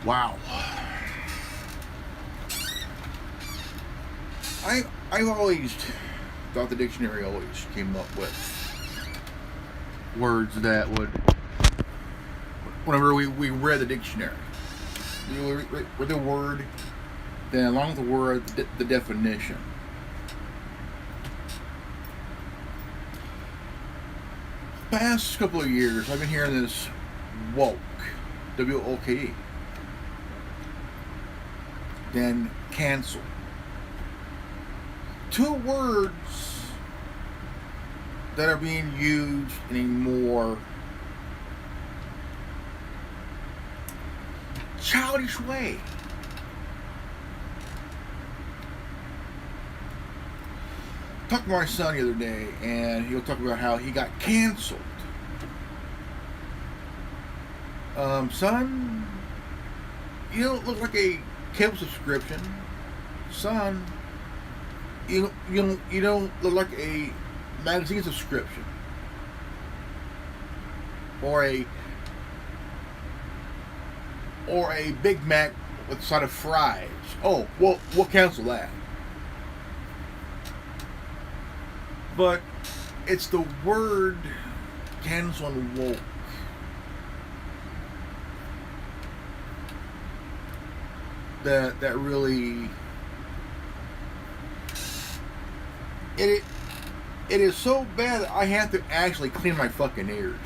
Wow. I've always thought the dictionary always came up with words that would, whenever we read the dictionary, we read the word, then along with the word, the definition. Past couple of years, I've been hearing this woke, W-O-K-E, then cancel. Two words that are being used in a more childish way. I talked to my son the other day, and he'll talk about how he got canceled. Son, you don't look like a cable subscription. Son, you don't look like a magazine subscription, or a Big Mac with a side of fries. Oh, well, we'll cancel that. But it's the word cancel and woke that really it is so bad that I have to actually clean my fucking ears.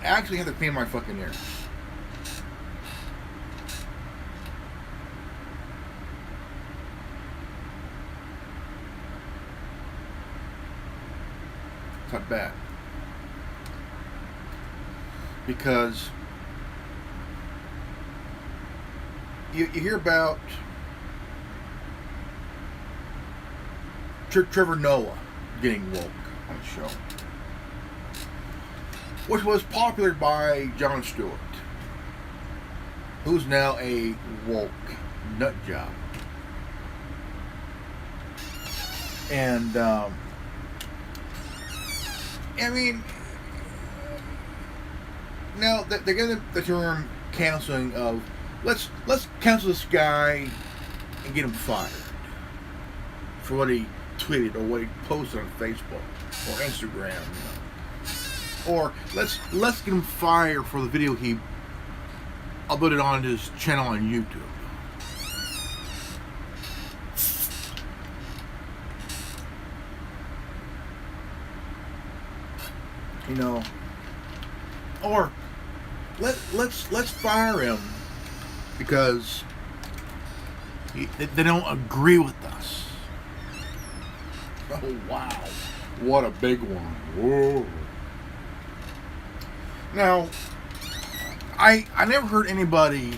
I actually have to clean my fucking ears. It's not bad. Because you hear about Trevor Noah getting woke on the show, which was popular by Jon Stewart, who's now a woke nut job. And I mean, now they get the term canceling of let's cancel this guy and get him fired for what he tweeted or what he posted on Facebook or Instagram, or let's get him fired for the video he uploaded on his channel on YouTube. You know, or let's fire him because they don't agree with us. Oh wow, what a big one! Whoa. Now, I never heard anybody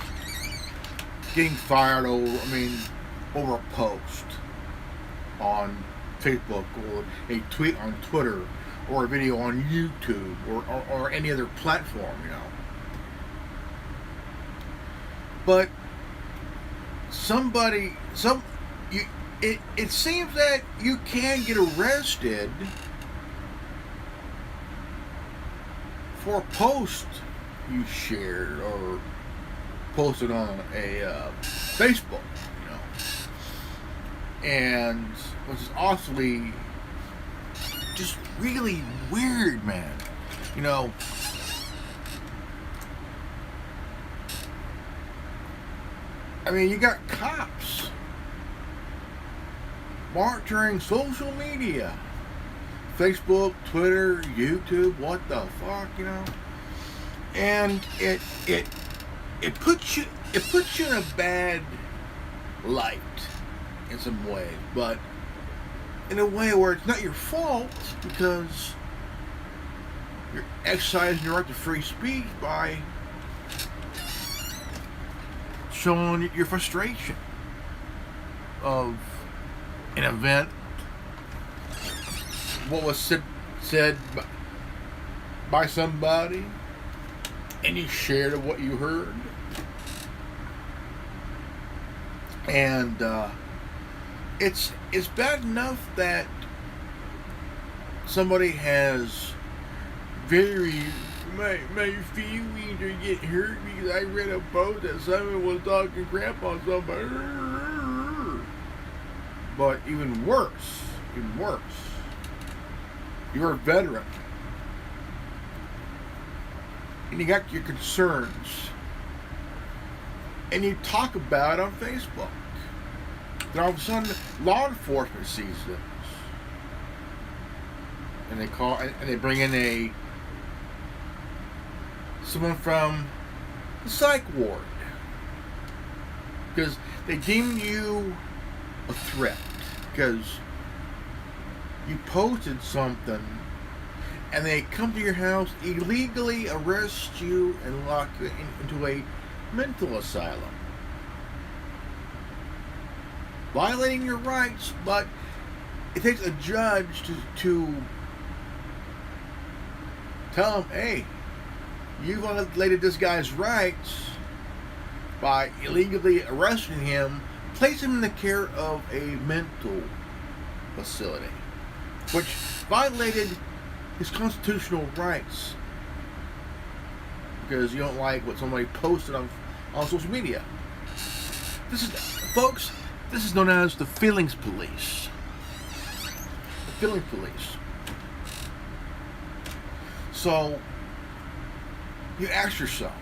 getting fired over a post on Facebook or a tweet on Twitter or a video on YouTube or any other platform, you know. But it seems that you can get arrested for a post you shared or posted on a Facebook, you know, and which is awfully just really weird, man. You know, I mean, you got cops monitoring social media, Facebook, Twitter, YouTube, what the fuck, you know? And it puts you in a bad light in some way, but in a way where it's not your fault because you're exercising your right to free speech by showing your frustration of an event, what was said by somebody, and you shared what you heard, and it's bad enough that somebody has very my feelings are getting hurt because I read a post that someone was talking crap on somebody. But even worse, you're a veteran and you got your concerns and you talk about it on Facebook. Then all of a sudden, law enforcement sees this, and they bring in someone from the psych ward because they deem you a threat because you posted something, and they come to your house, illegally arrest you, and lock you into a mental asylum, violating your rights. But it takes a judge to tell him, hey, you violated this guy's rights by illegally arresting him, place him in the care of a mental facility, which violated his constitutional rights because you don't like what somebody posted on social media. Folks, this is known as the feelings police. The feelings police. So, you ask yourself,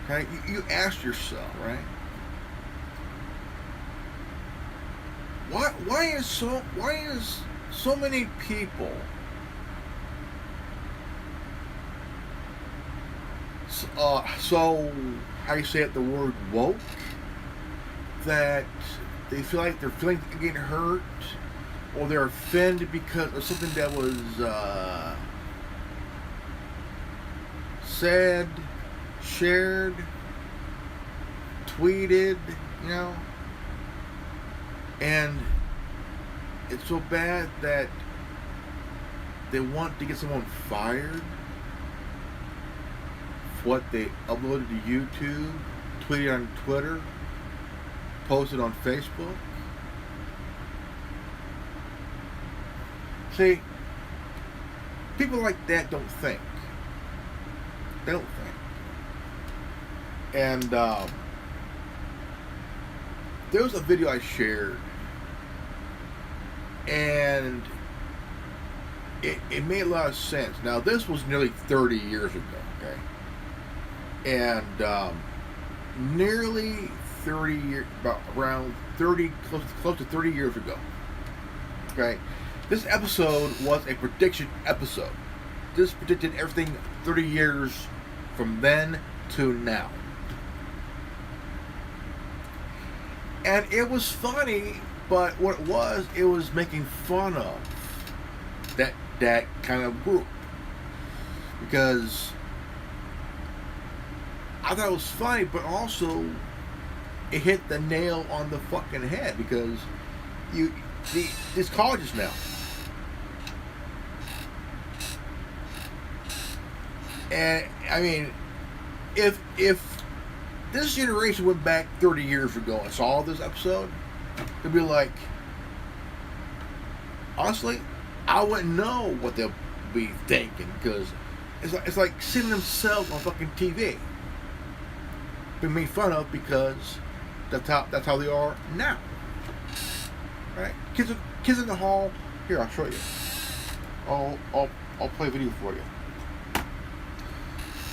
okay? You ask yourself, right? Why is so many people so how you say it, the word woke, that they feel like they're feeling getting hurt or they're offended because of something that was said, shared, tweeted, you know, and it's so bad that they want to get someone fired for what they uploaded to YouTube, tweeted on Twitter, posted on Facebook. See, people like that don't think. They don't think. And there was a video I shared, and it made a lot of sense. Now, this was nearly 30 years ago, okay? And nearly 30 years, about around 30, close to 30 years ago, okay? This episode was a prediction episode. This predicted everything 30 years from then to now. And it was funny, but what it was making fun of that kind of group. Because I thought it was funny, but also it hit the nail on the fucking head, because these colleges now, and I mean, if this generation went back 30 years ago and saw this episode, they'd be like, honestly, I wouldn't know what they'll be thinking, because it's like seeing themselves on fucking TV, being made fun of, because that's how they are now, right? Kids in the hall. Here, I'll show you. I'll play a video for you.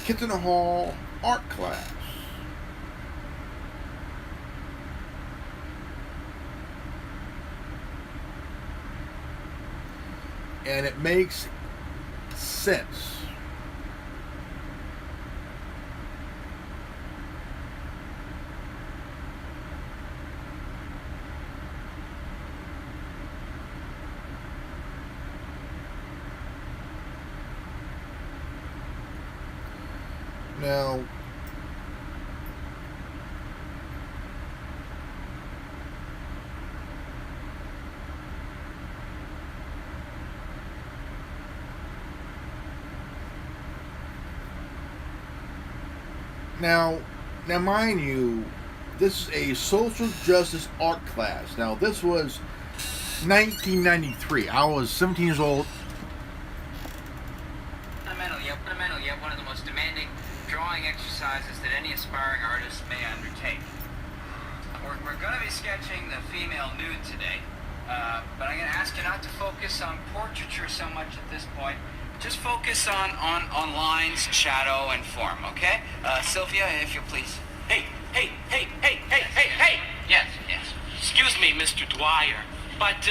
Kids in the hall, art class. And it makes sense. Now, Now, mind you, this is a social justice art class. Now, this was 1993. I was 17 years old. Fundamental yet one of the most demanding drawing exercises that any aspiring artist may undertake. We're going to be sketching the female nude today, but I'm going to ask you not to focus on portraiture so much at this point. Just focus on lines, shadow, and form, okay? Sylvia, if you please. Hey! Yes. Excuse me, Mr. Dwyer, but,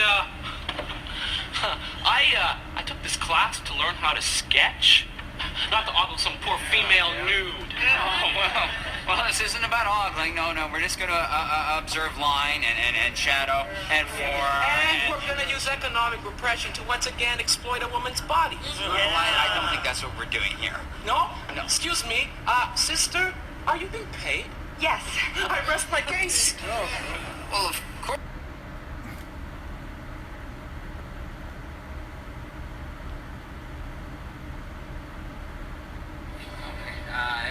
I took this class to learn how to sketch, not to ogle some poor female nude. Oh, well, this isn't about ogling. No, we're just going to observe line and shadow and form. And we're gonna use economic repression to once again exploit a woman's body. Well, I don't think that's what we're doing here. No? Excuse me, sister, are you being paid? Yes. I rest my case. Well, of course.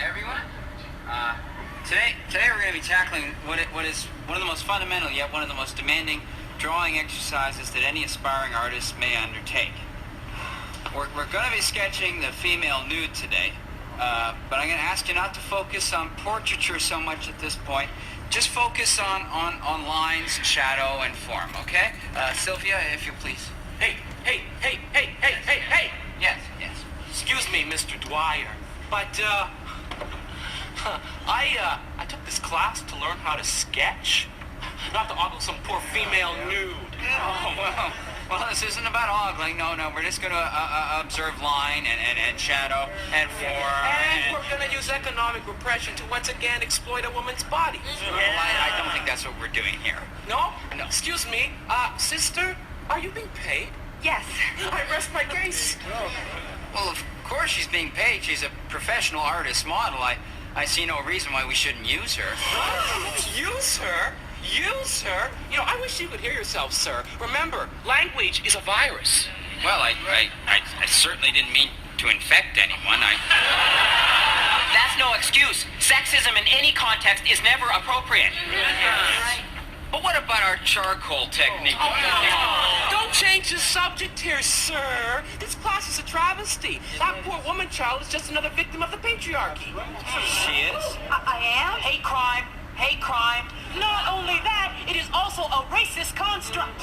Everyone, today we're going to be tackling what is one of the most fundamental yet one of the most demanding drawing exercises that any aspiring artist may undertake. We're going to be sketching the female nude today, but I'm going to ask you not to focus on portraiture so much at this point. Just focus on lines, shadow, and form, okay? Sylvia, if you please. Hey! Yes. Excuse me, Mr. Dwyer, but, I took this class to learn how to sketch, not to ogle some poor female nude. Oh, well, this isn't about ogling. No, we're just going to observe line and shadow and form. And we're gonna use economic repression to once again exploit a woman's body. Well, I don't think that's what we're doing here. No? Excuse me, sister, are you being paid? Yes. I rest my case. Well, of course she's being paid. She's a professional artist model. I see no reason why we shouldn't use her. Use her? Use her? You know, I wish you could hear yourself, sir. Remember, language is a virus. Well, I certainly didn't mean to infect anyone. That's no excuse. Sexism in any context is never appropriate. But what about our charcoal technique? Don't change the subject here, sir. This class is a travesty. That poor woman child is just another victim of the patriarchy. She is? I am? Hate crime. Not only that, it is also a racist construct.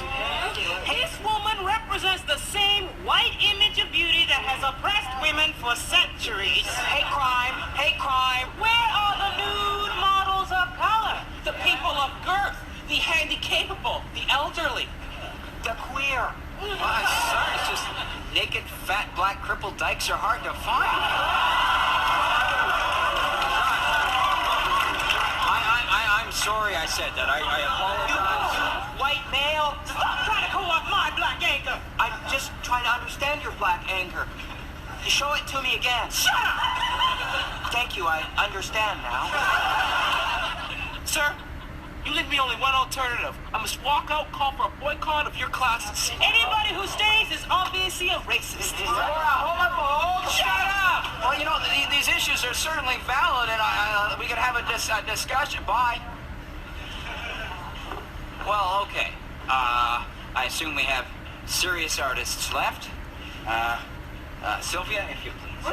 This woman represents the same white image of beauty that has oppressed women for centuries. Hate crime. Where are the nude models of color? The people of girth, the handicapable, the elderly, the queer. Sorry, it's just naked, fat, black, crippled dykes are hard to find. I'm sorry I said that. I apologize. White male, stop trying to co-opt my black anger. I'm just trying to understand your black anger. Show it to me again. Shut up! Thank you, I understand now. Sir, you leave me only one alternative. I must walk out, call for a boycott of your classes. Anybody who stays is obviously a racist. Shut up! Well, you know, these issues are certainly valid, and we could have a discussion. Bye. Well, okay. I assume we have serious artists left. Sylvia, if you please.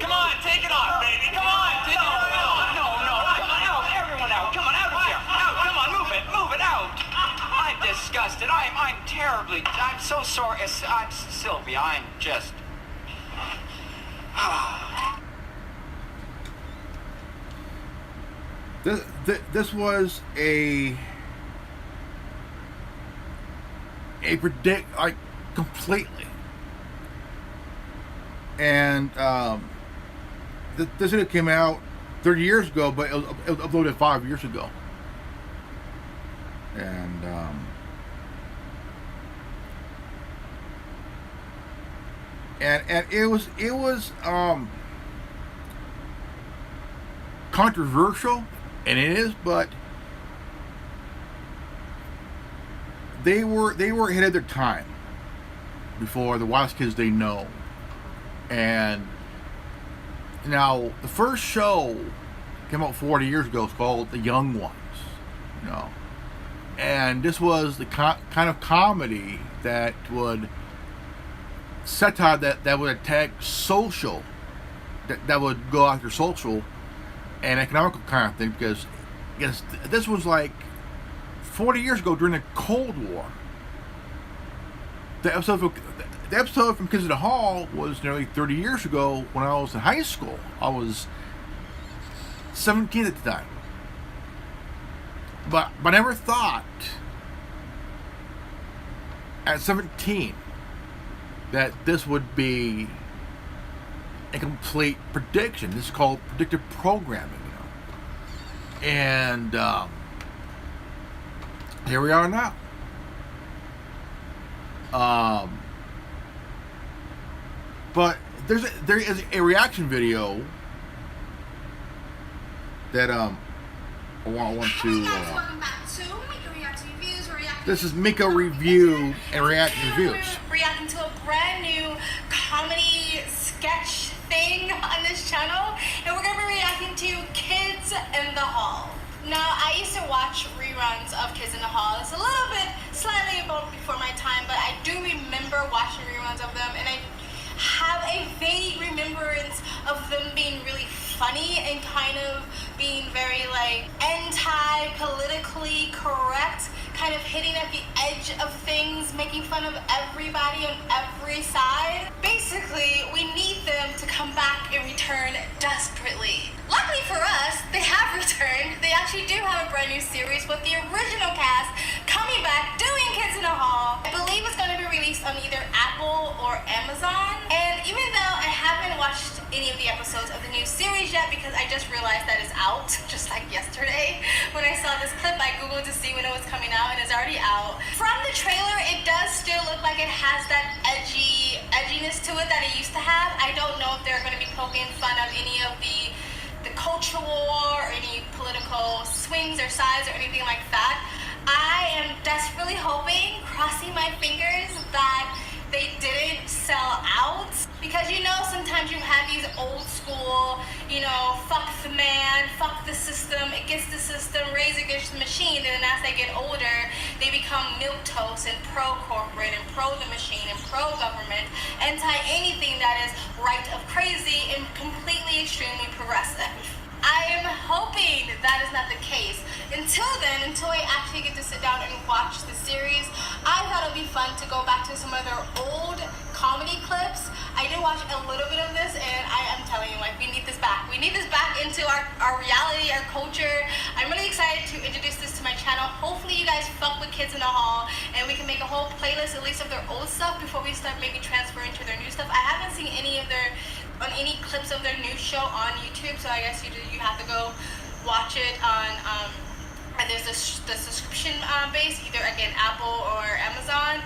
Come on, take it off, baby. Come on, take it off. No, come on out, everyone out. Come on, out of here. Out, come on, move it out. I'm disgusted. I'm so sorry. I'm Sylvia. I'm just. This was a completely, and this video came out 30 years ago, but it was uploaded 5 years ago, and it was controversial, and it is, but they were ahead of their time before the wise kids they know. And now the first show came out 40 years ago. It's called The Young Ones, you know. And this was the kind of comedy that would satire that would attack social, that would go after social and economical kind of thing, because this was like 40 years ago during the Cold War. The episode from Kids in the Hall was nearly 30 years ago when I was in high school. I was 17 at the time. But I never thought at 17 that this would be a complete prediction. This is called predictive programming, you know. And here we are now. But there is a reaction video that I want to. This is Mika Review and Reaction Reviews. Reacting to a brand new comedy sketch thing on this channel, and we're gonna be reacting to Kids in the Hall. Now, I used to watch reruns of Kids in the Hall. It's a little bit slightly before my time, but I do remember watching reruns of them, and I have a vague remembrance of them being really funny and kind of being very like anti-politically correct, kind of hitting at the edge of things, making fun of everybody on every side. Basically, we need them to come back and return desperately. Luckily for us, they have returned. They actually do have a brand new series with the original cast coming back doing Kids in the Hall. I believe it's going to be released on either Apple or Amazon. And even though I haven't watched any of the episodes of the new series yet, because I just realized that it's out just like yesterday when I saw this clip, I googled to see when it was coming out, and it's already out. From the trailer, it does still look like it has that edginess to it that it used to have. I don't know if they're going to be poking fun of any of the cultural war or any political swings or sides or anything like that. I am desperately hoping, crossing my fingers, that they didn't sell out, because you know sometimes you have these old school, you know, fuck the man, fuck the system, against the system, raise against the machine, and then as they get older, they become milquetoast and pro-corporate and pro the machine and pro-government, anti anything that is right of crazy and completely extremely progressive. I am hoping that is not the case. Until then, until I actually get to sit down and watch the series, I thought it would be fun to go back to some of their old comedy clips. I did watch a little bit of this, and I am telling you, like, we need this back. We need this back into our reality, our culture. I'm really excited to introduce this to my channel. Hopefully you guys fuck with Kids in the Hall, and we can make a whole playlist at least of their old stuff before we start maybe transferring to their new stuff. I haven't seen any clips of their new show on YouTube, so I guess you have to go watch it on and there's the subscription base, either again Apple or Amazon.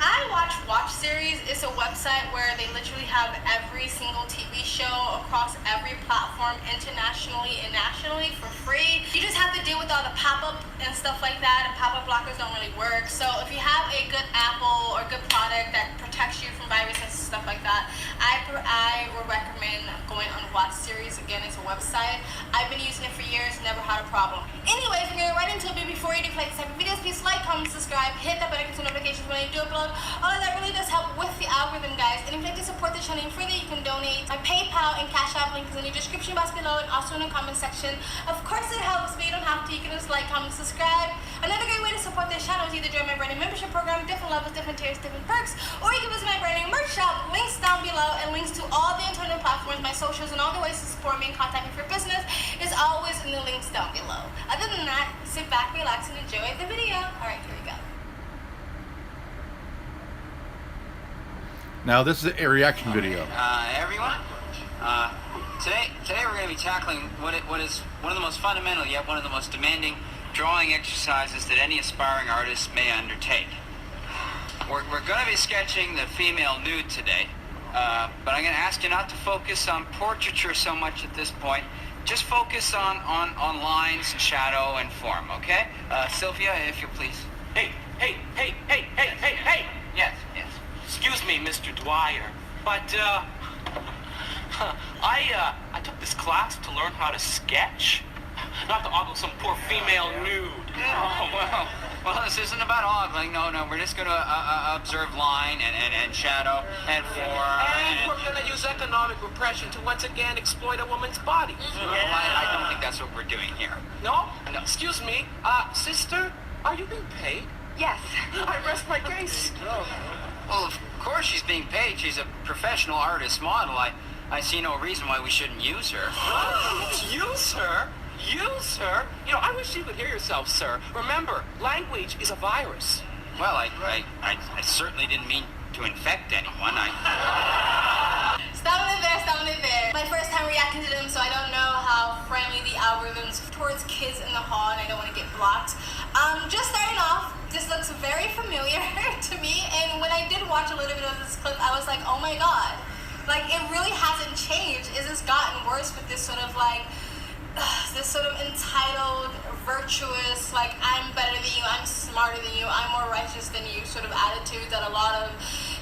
I watch series. It's a website where they literally have every single TV show across every platform, internationally and nationally, for free. You just have to deal with all the pop-up and stuff like that, and pop-up blockers don't really work. So if you have a good Apple or good product that protects you from viruses and stuff like that, I would recommend going on Watch Series. Again, it's a website. I've been using it for years, never had a problem. Anyways, we're going right into it. But before you do play this type of videos, please like, comment, subscribe, hit that button to notifications when I do upload. All of that really does help with the algorithm, guys. And if you'd like to support the channel further, you can donate. My PayPal and Cash App link is in the description box below and also in the comment section. Of course it helps, but you don't have to. You can just like, comment, subscribe. Another great way to support this channel is either join my brand new membership program, different levels, different tiers, different perks, or you can visit my brand new merch shop. Links down below, and links to all the internet platforms, my socials, and all the ways to support me and contact me for business is always in the links down below. Other than that, sit back, relax, and enjoy the video. Alright, here we go. Now this is a reaction video. Everyone, today we're going to be tackling what is one of the most fundamental yet one of the most demanding drawing exercises that any aspiring artist may undertake. We're going to be sketching the female nude today, but I'm going to ask you not to focus on portraiture so much at this point. Just focus on lines, shadow, and form, okay? Sylvia, if you please. Hey! Yes. Excuse me, Mr. Dwyer, but I took this class to learn how to sketch. not to ogle some poor female nude. Oh, well, this isn't about ogling. No, we're just going to observe line and shadow and form. And we're going to use economic repression to once again exploit a woman's body. Well, I don't think that's what we're doing here. No? Excuse me. Sister, are you being paid? Yes. I rest my case. Well, of course she's being paid. She's a professional artist model. I see no reason why we shouldn't use her. Use her? Use her? You know, I wish you could hear yourself, sir. Remember, language is a virus. Well, I certainly didn't mean to infect anyone. Stop it there. My first time reacting to them, so I don't know how friendly the algorithms towards kids in the hall, and I don't want to get blocked. Just starting off, this looks very familiar to me, and when I did watch a little bit of this clip, I was like, oh my god. Like, it really hasn't changed. It's just gotten worse with this sort of like, this sort of entitled, virtuous, like, I'm better than you, I'm smarter than you, I'm more righteous than you sort of attitude that a lot of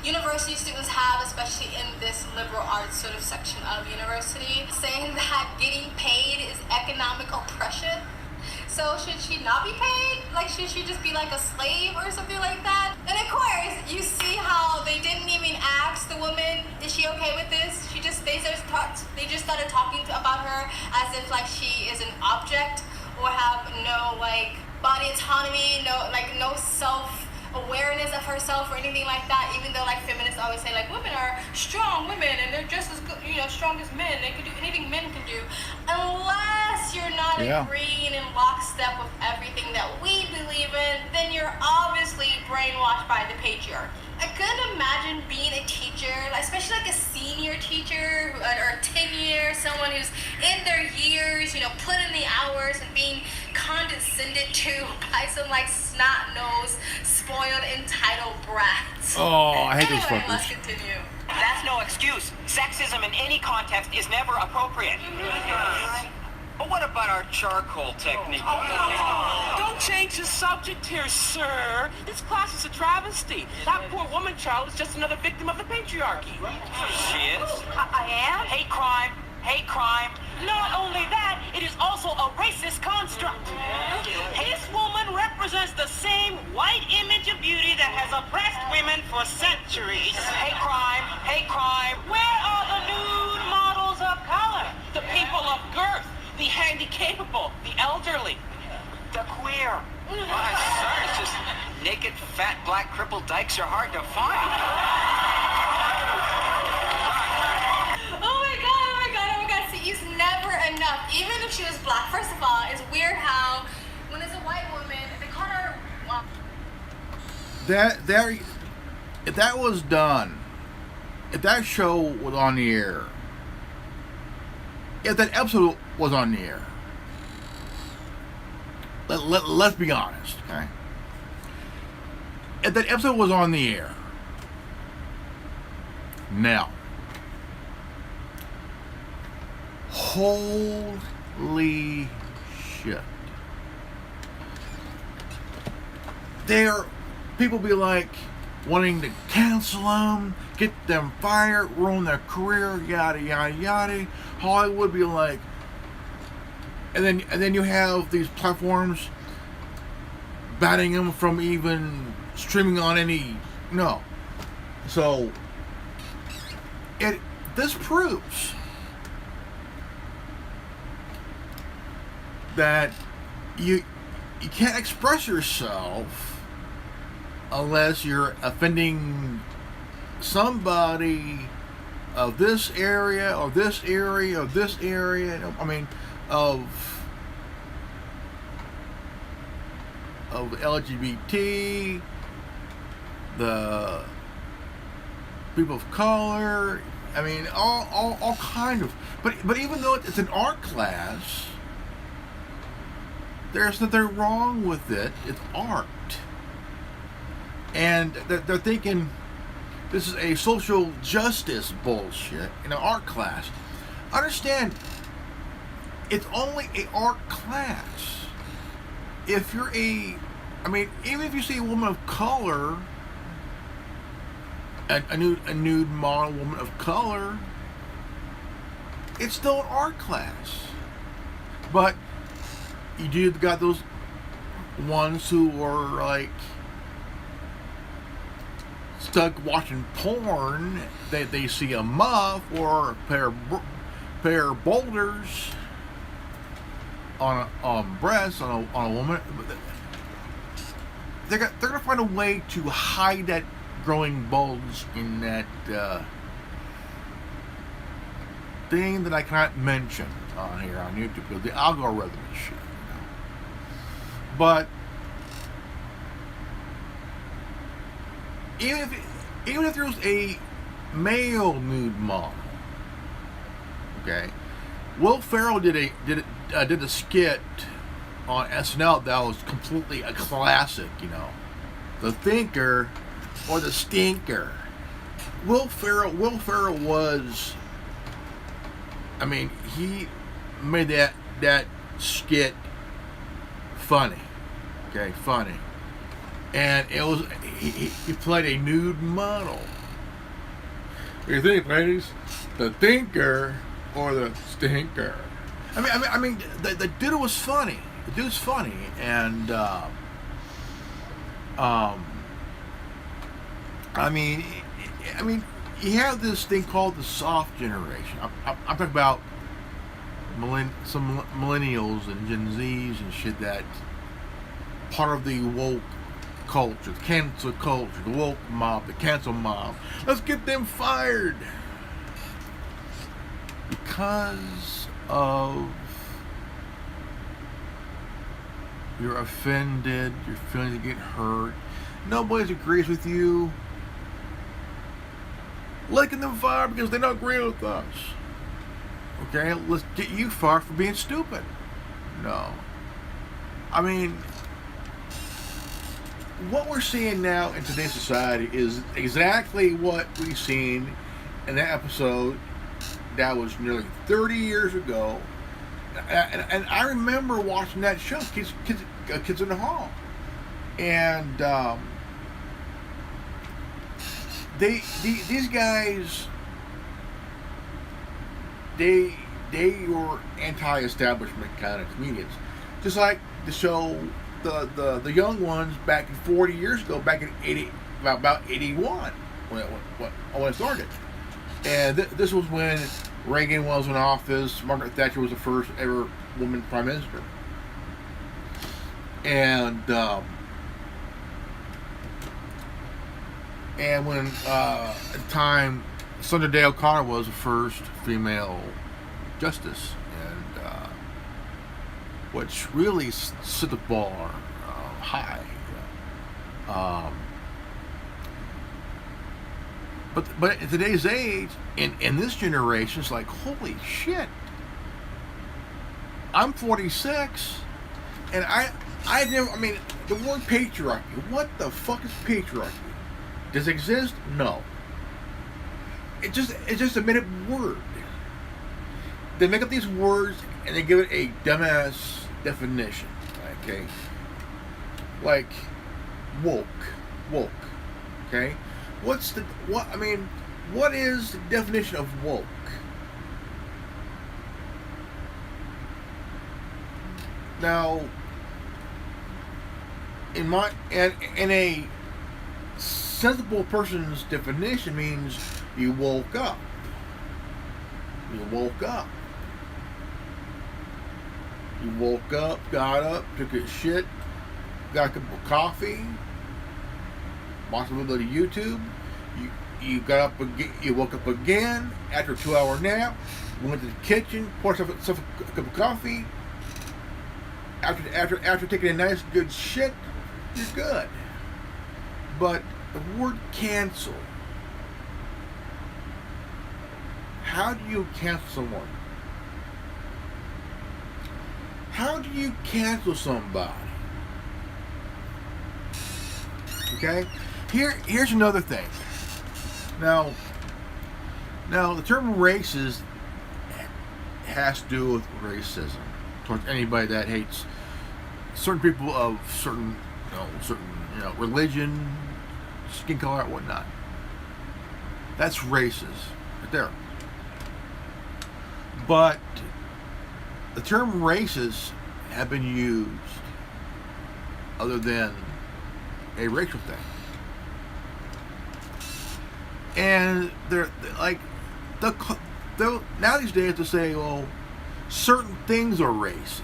university students have, especially in this liberal arts sort of section of university, saying that getting paid is economic oppression. So should she not be paid? Like, should she just be like a slave or something like that? And of course, you see how they didn't even ask the woman, is she okay with this? They just started talking about her as if like she is an object or have no like body autonomy, no self-awareness of herself or anything like that, even though like feminists always say like women are strong women and they're just as good, strong as men. They can do anything men can do, unless you're not agreeing in lockstep with everything that we believe in, then you're obviously brainwashed by the patriarchy. I couldn't imagine being a teacher, especially like a senior teacher or tenure, someone who's in their years, put in the hours and being condescended to by some like snot-nosed, spoiled, entitled brats. Oh, I hate these Anyway, fuckers. let's continue. That's no excuse. Sexism in any context is never appropriate. But what about our charcoal technique? Don't change the subject here, sir. This class is a travesty. That poor woman child is just another victim of the patriarchy. She is? I am? Hate crime. Hate crime. Not only that, it is also a racist construct. This woman represents the same white image of beauty that has oppressed women for centuries. Hate crime. Hate crime. Where are the nude models of color? The people of girth, the handicapable, the elderly, the queer. Well, I'm sorry, it's just naked, fat, black, crippled dykes are hard to find. Oh my god. See, it's never enough. Even if she was black, first of all, it's weird how when it's a white woman, they call her. Well, If that was done, if that show was on the air, if that episode was on the air, let's be honest, okay? If that episode was on the air, now, holy shit. People be like wanting to cancel them, get them fired, ruin their career, yada yada yada. Hollywood be like, and then you have these platforms banning them from even streaming on any So this proves that you can't express yourself unless you're offending somebody of this area, or this area, or this area. I mean, of LGBT, the people of color. I mean, all kind of. But even though it's an art class, there's nothing wrong with it. It's art. And they're thinking this is a social justice bullshit in an art class. Understand, it's only an art class. If you're even if you see a woman of color, a nude model woman of color, it's still an art class. But you do got those ones who are like stuck watching porn. They see a muff or a pair of boulders on breasts on a woman. They're gonna find a way to hide that growing bulge in that thing that I cannot mention on here on YouTube because the algorithm is shit. But even if there was a male nude model, okay, Will Ferrell did a skit on SNL that was completely a classic, The Thinker or the Stinker. Will Ferrell was, he made that skit funny, okay, funny, and it was he played a nude model. What do you think, ladies? The Thinker or the Stinker? The dude was funny. The dude's funny, and you have this thing called the Sawft Generation. I'm talking about some millennials and Gen Zs and shit that part of the woke culture, the cancel culture, the woke mob, the cancel mob. Let's get them fired because of you're offended, your feelings get hurt, nobody agrees with you. Letting them fired because they don't agree with us. Okay, let's get you fired for being stupid. No. What we're seeing now in today's society is exactly what we've seen in that episode that was nearly 30 years ago. And I remember watching that show, Kids in the Hall. And these guys, they were anti-establishment kind of comedians, just like the show the young ones back in 40 years ago, back in about 81 when it started. And this was when Reagan was in office. Margaret Thatcher was the first ever woman prime minister. And when at the time Sandra Day O'Connor was the first female justice, and which really set the bar high. But in today's age, in this generation, it's like, holy shit. I'm 46, and I've never, the word patriarchy, what the fuck is patriarchy? Does it exist? No. It's just a made-up word. They make up these words and they give it a dumbass definition. Okay? Like woke. Okay? What is the definition of woke? Now, in a sensible person's definition means you woke up. You woke up, got up, took a shit, got a cup of coffee, watched a little bit of YouTube. You got up again. You woke up again after a 2-hour nap. Went to the kitchen, poured yourself a cup of coffee. After taking a nice good shit, you're good. But the word cancel. How do you cancel someone? How do you cancel somebody? Okay? Here's another thing. Now the term racist has to do with racism towards anybody that hates certain people of certain religion, skin color, whatnot. That's racist right there. But the term racist have been used other than a racial thing. And they're like, now these days to say, well, certain things are racist.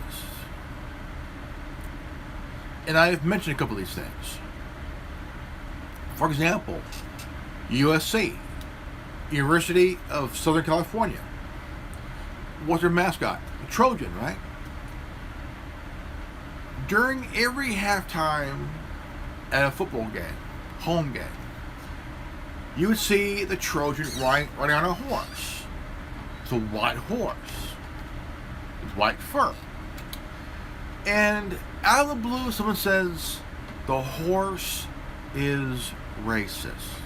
And I've mentioned a couple of these things. For example, USC, University of Southern California. What's their mascot? A Trojan, right? During every halftime at a football game, home game, you would see the Trojan riding on a horse. It's a white horse with white fur. And out of the blue, someone says the horse is racist.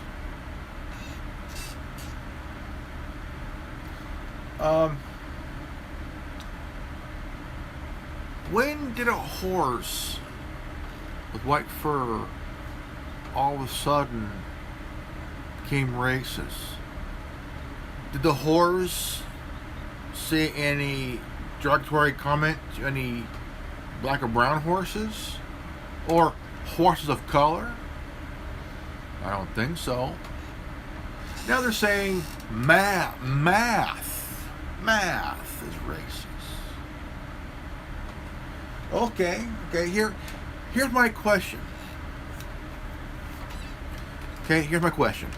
When did a horse with white fur all of a sudden became racist? Did the horse say any derogatory comment to any black or brown horses? Or horses of color? I don't think so. Now they're saying math is racist. Okay, here's my question. Here's my question.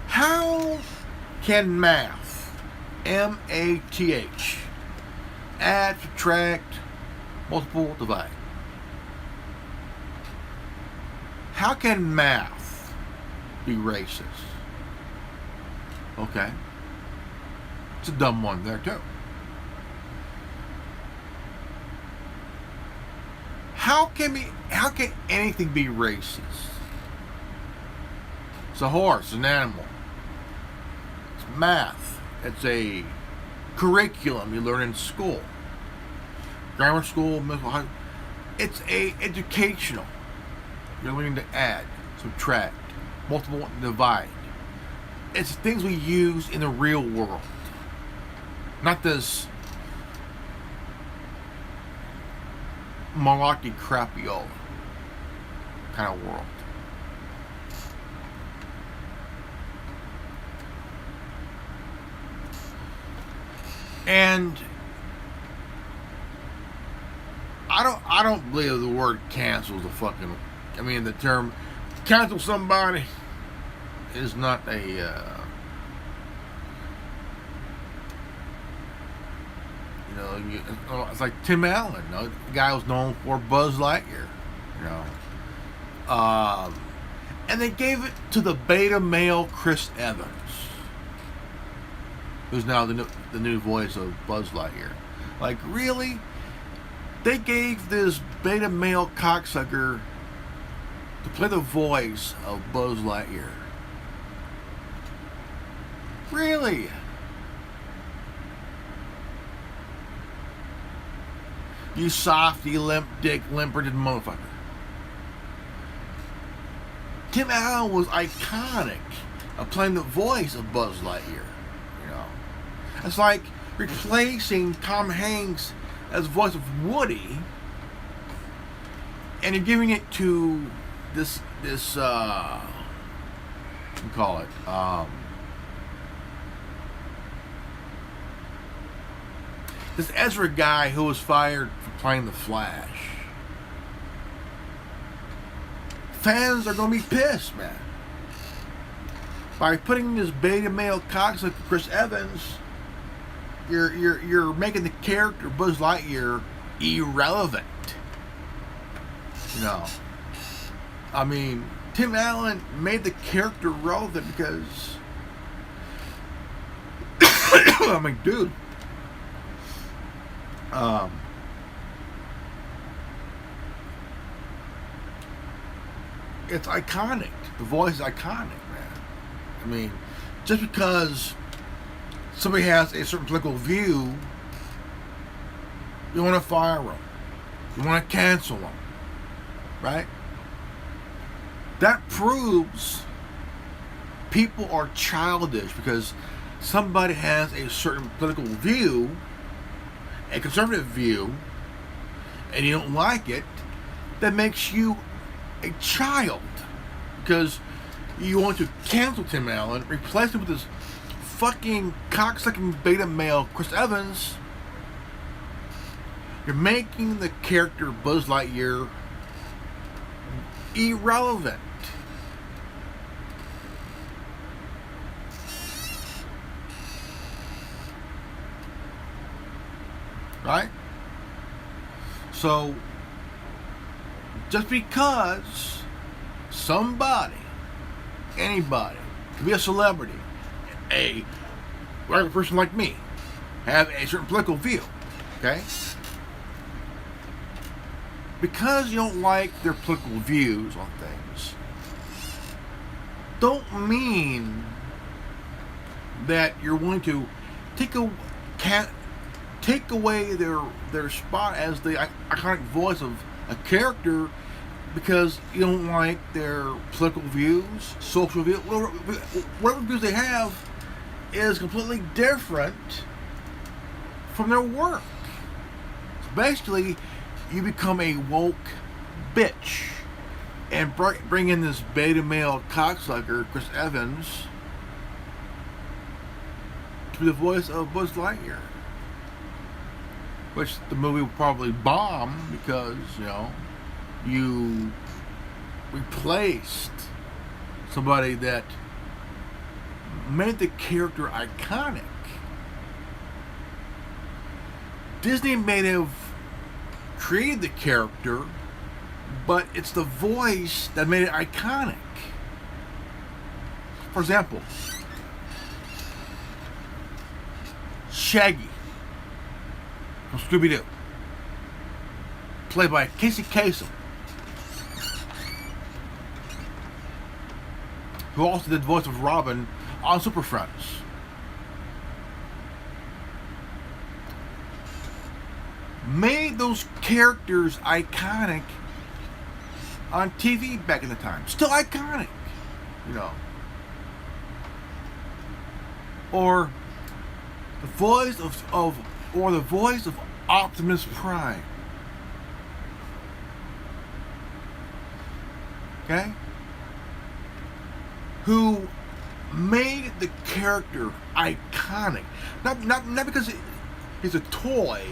How can math, M-A-T-H, add, subtract, multiple, divide? How can math be racist? Okay. It's a dumb one there too. How can anything be racist? It's a horse, it's an animal. It's math. It's a curriculum you learn in school. Grammar school, middle high. It's educational. You're learning to add, subtract, multiple, divide. It's things we use in the real world. Not this malarkey crapiola kind of world. And I don't believe the word cancel is a fucking, the term cancel somebody is not a it's like Tim Allen, the guy who's known for Buzz Lightyear, and they gave it to the beta male Chris Evans, who's now the new voice of Buzz Lightyear. Like, really? They gave this beta male cocksucker to play the voice of Buzz Lightyear. Really? You softy, limp dick, limp-wristed motherfucker. Tim Allen was iconic of playing the voice of Buzz Lightyear. It's like replacing Tom Hanks as voice of Woody, and you're giving it to this what do you call it? This Ezra guy who was fired for playing the Flash. Fans are gonna be pissed, man. By putting this beta male cocksucker Chris Evans, you're making the character Buzz Lightyear irrelevant. Tim Allen made the character relevant because dude. It's iconic. The voice is iconic, man. Just because somebody has a certain political view, you want to fire them. You want to cancel them. Right? That proves people are childish because somebody has a certain political view, a conservative view, and you don't like it, that makes you a child because you want to cancel Tim Allen, replace him with this fucking cocksucking beta male Chris Evans. You're making the character Buzz Lightyear irrelevant. Right? So, just because somebody, anybody, could be a celebrity, a regular person like me, have a certain political view, okay? Because you don't like their political views on things, don't mean that you're willing to take away their spot as the iconic voice of a character because you don't like their political views, social views, whatever views they have is completely different from their work. So basically, you become a woke bitch and bring in this beta male cocksucker, Chris Evans, to be the voice of Buzz Lightyear. Which the movie will probably bomb because, you replaced somebody that made the character iconic. Disney may have created the character, but it's the voice that made it iconic. For example, Shaggy from Scooby-Doo, played by Casey Kasem, who also did the voice of Robin on Super Friends. Made those characters iconic on TV back in the time. Still iconic, Or the voice of Optimus Prime. Okay? Who made the character iconic. Not because he's a toy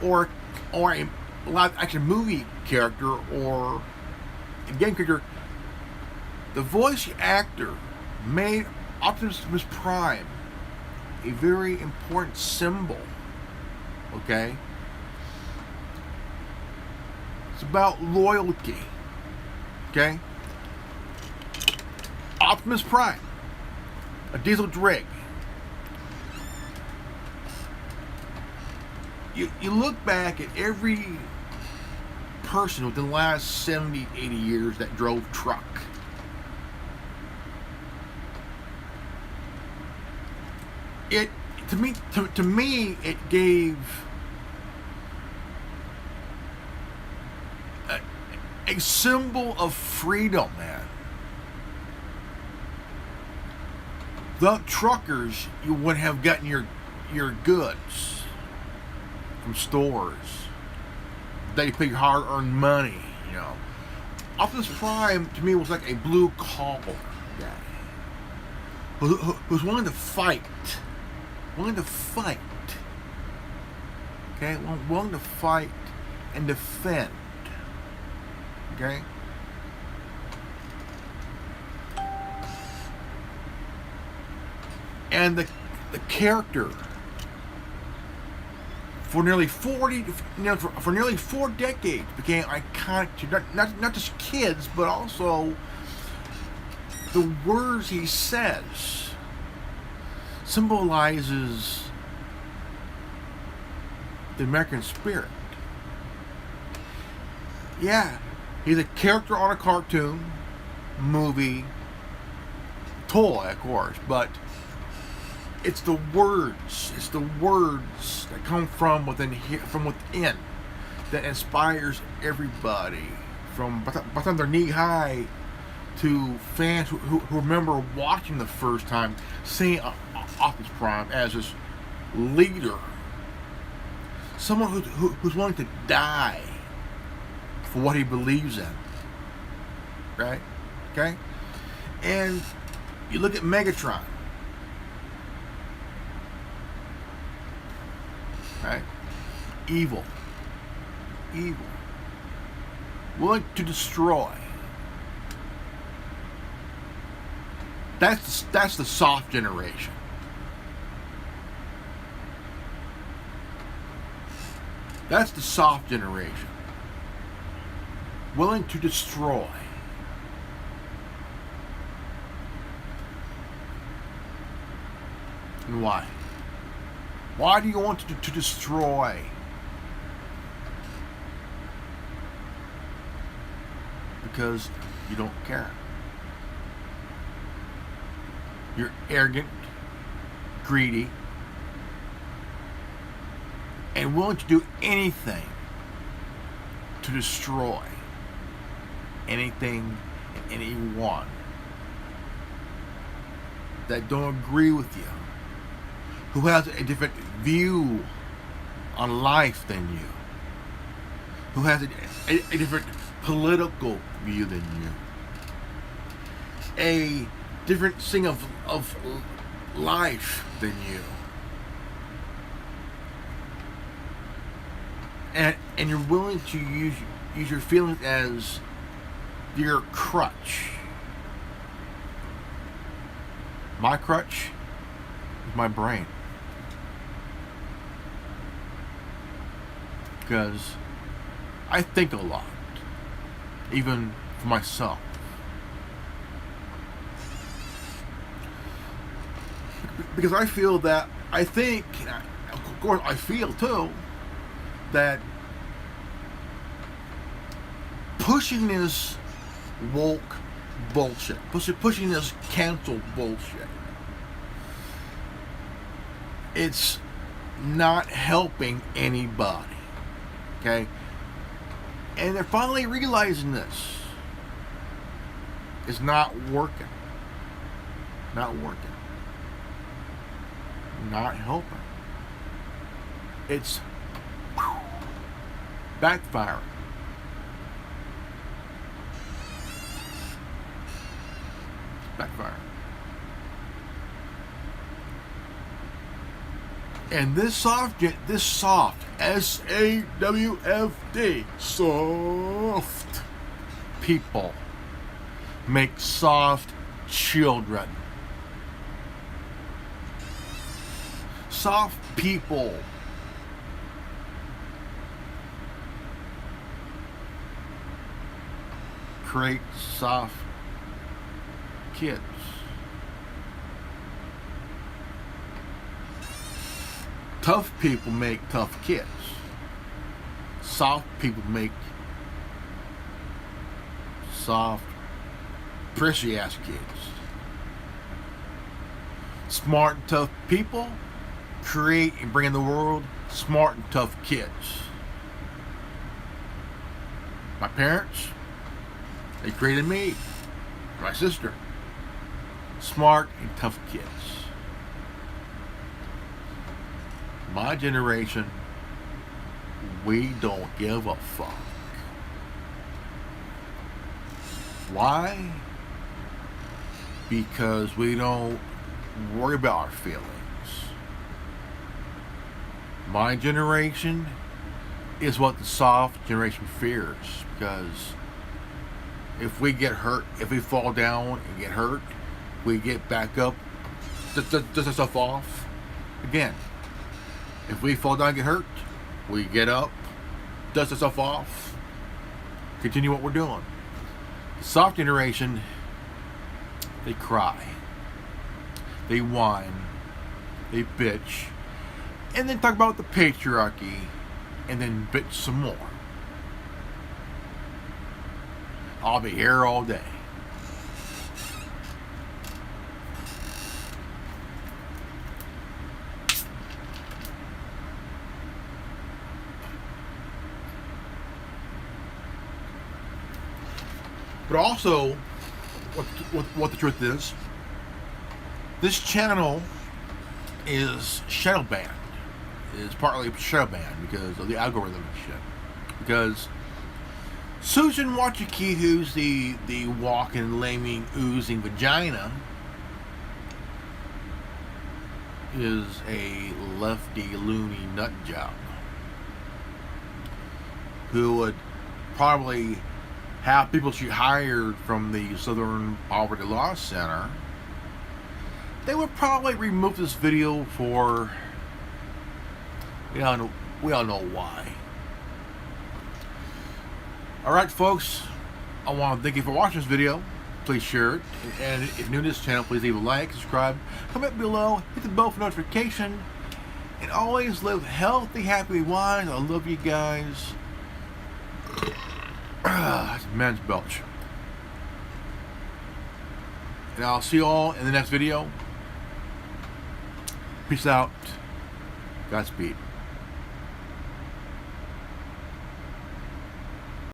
or a live action movie character or a game character. The voice actor made Optimus Prime a very important symbol. Okay? It's about loyalty. Okay? Optimus Prime, a diesel drig. You look back at every person within the last 70, 80 years that drove truck. To me, it gave a symbol of freedom, man. Without truckers, you wouldn't have gotten your goods from stores. They pay hard-earned money, Optimus Prime, to me, was like a blue-collar guy who's willing to fight. Willing to fight. Okay? Willing to fight and defend. Okay? And the character for nearly 4 decades became iconic to not just kids, but also the words he says symbolizes the American spirit. Yeah, he's a character on a cartoon, movie, toy, of course, but it's the words that come from within that inspires everybody from by the time they're knee high to fans who remember watching the first time, seeing Optimus Prime as this leader, someone who's willing to die for what he believes in, right? Okay, and you look at Megatron, right? Evil, willing to destroy. That's the Sawft Generation. That's the Sawft Generation. Willing to destroy. And why? Why do you want to destroy? Because you don't care. You're arrogant, greedy, and willing to do anything to destroy anything and anyone that don't agree with you, who has a different view on life than you, who has a different political view than you, a different thing of life than you, and you're willing to use your feelings as your crutch. My crutch is my brain, because I think a lot, even for myself. Because I feel that, I think, of course I feel too, that pushing this woke bullshit, pushing this cancel bullshit, it's not helping anybody, okay? And they're finally realizing this. It's not working. Not working. Not helping. It's backfiring. Backfiring. And this Sawft, S-A-W-F-D, soft people make soft children. Soft people create soft kids. Tough people make tough kids. Soft people make soft, prissy ass kids. Smart and tough people create and bring in the world smart and tough kids. My parents, they created me, my sister. Smart and tough kids. My generation, we don't give a fuck. Why? Because we don't worry about our feelings. My generation is what the Sawft Generation fears, because if we get hurt, if we fall down and get hurt, we get back up, dust ourselves off again. If we fall down and get hurt, we get up, dust ourselves off, continue what we're doing. The Sawft Generation, they cry, they whine, they bitch, and then talk about the patriarchy, and then bitch some more. I'll be here all day. But also, what the truth is. This channel is shadow banned. Is partly shadow banned because of the algorithm and shit. Because Susan Wachiki, who's the walking, laming, oozing vagina, is a lefty, loony nut job who would probably have people she hired from the Southern Poverty Law Center. They would probably remove this video for, we all know why. Alright folks, I want to thank you for watching this video. Please share it, and if you're new to this channel, please leave a like, subscribe, comment below, hit the bell for notification, and always live healthy, happy lives. I love you guys. That's men's belch. And I'll see you all in the next video. Peace out. Godspeed.